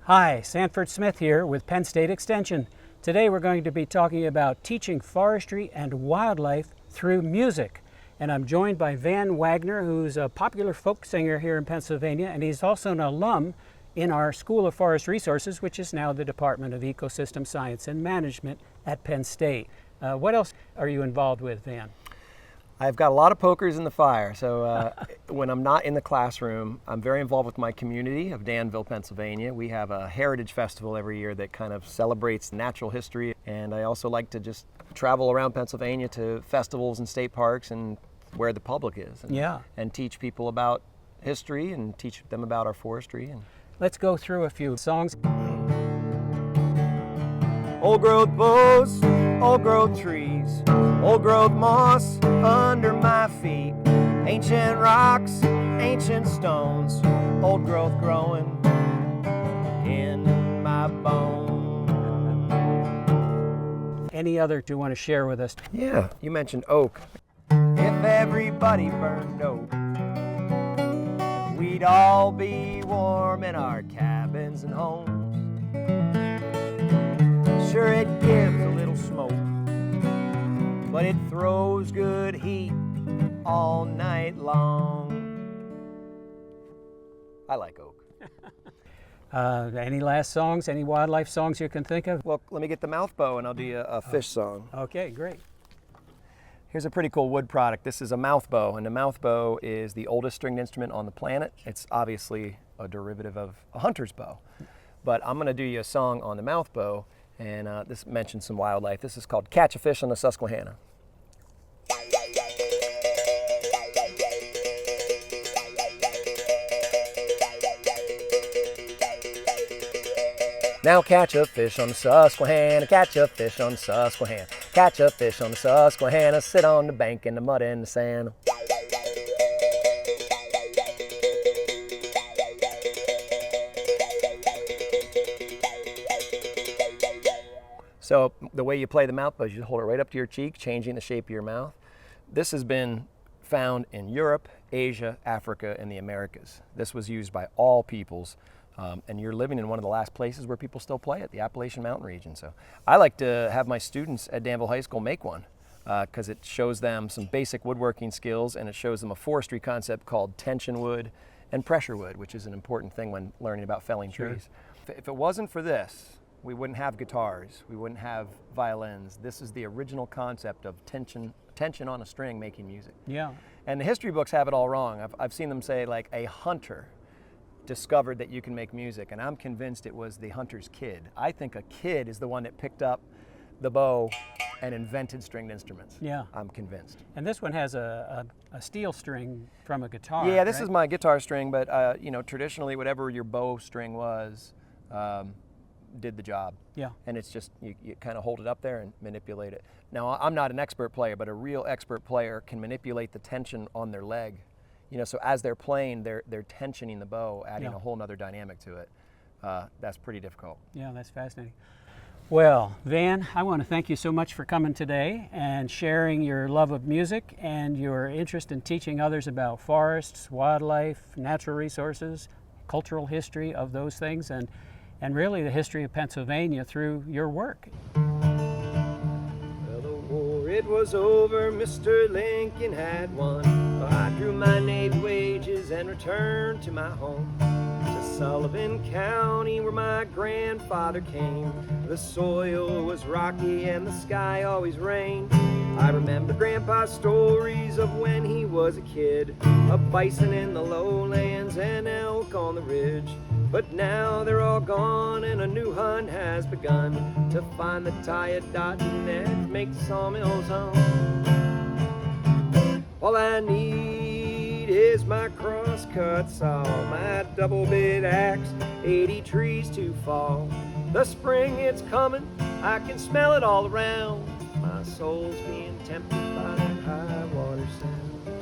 Hi, Sanford Smith here with Penn State Extension. Today we're going to be talking about teaching forestry and wildlife through music. And I'm joined by Van Wagner, who's a popular folk singer here in Pennsylvania, and he's also an alum in our School of Forest Resources, which is now the Department of Ecosystem Science and Management at Penn State. What else are you involved with, Van? I've got a lot of pokers in the fire, so when I'm not in the classroom, I'm very involved with my community of Danville, Pennsylvania. We have a heritage festival every year that kind of celebrates natural history, and I also like to just travel around Pennsylvania to festivals and state parks and where the public is, and teach people about history and teach them about our forestry. And let's go through a few songs. Old growth boughs, old growth trees, old growth moss under my feet, ancient rocks, ancient stones, old growth growing in my bones. Any other you want to share with us? Yeah, you mentioned oak. If everybody burned oak, we'd all be warm in our cabins and homes. Sure, it gives a little smoke, but it throws good heat all night long. I like oak. Any last songs, any wildlife songs you can think of? Well, let me get the mouth bow and I'll do you a fish song. Okay, great. Here's a pretty cool wood product. This is a mouth bow, and the mouth bow is the oldest stringed instrument on the planet. It's obviously a derivative of a hunter's bow. But I'm gonna do you a song on the mouth bow, and this mentions some wildlife. This is called Catch a Fish on the Susquehanna. Now catch a fish on the Susquehanna, catch a fish on the Susquehanna, catch a fish on the Susquehanna, sit on the bank in the mud and the sand. So the way you play the mouth bow is you hold it right up to your cheek, changing the shape of your mouth. This has been found in Europe, Asia, Africa, and the Americas. This was used by all peoples. And you're living in one of the last places where people still play it, the Appalachian Mountain region. So I like to have my students at Danville High School make one because it shows them some basic woodworking skills, and it shows them a forestry concept called tension wood and pressure wood, which is an important thing when learning about felling trees. If it wasn't for this, we wouldn't have guitars, we wouldn't have violins. This is the original concept of tension on a string making music. Yeah. And the history books have it all wrong. I've seen them say like a hunter discovered that you can make music, and I'm convinced it was the hunter's kid. I think a kid is the one that picked up the bow and invented stringed instruments. Yeah. I'm convinced. And this one has a steel string from a guitar. Yeah, this right? is my guitar string, but you know, traditionally whatever your bow string was did the job. Yeah. And it's just, you kind of hold it up there and manipulate it. Now, I'm not an expert player, but a real expert player can manipulate the tension on their leg. You know, so as they're playing, they're tensioning the bow, adding a whole nother dynamic to it. That's pretty difficult. Yeah, that's fascinating. Well, Van, I want to thank you so much for coming today and sharing your love of music and your interest in teaching others about forests, wildlife, natural resources, cultural history of those things, and really the history of Pennsylvania through your work. Well, the war, it was over, Mr. Lincoln had won. So I drew my Navy wages and returned to my home, to Sullivan County where my grandfather came. The soil was rocky and the sky always rained. I remember Grandpa's stories of when he was a kid, a bison in the lowlands and elk on the ridge. But now they're all gone and a new hunt has begun to find the tie-a-dot-net, make the sawmills hum. All I need is my cross-cut saw, my double-bit axe, 80 trees to fall. The spring, it's coming, I can smell it all around. My soul's being tempted by that high water sound.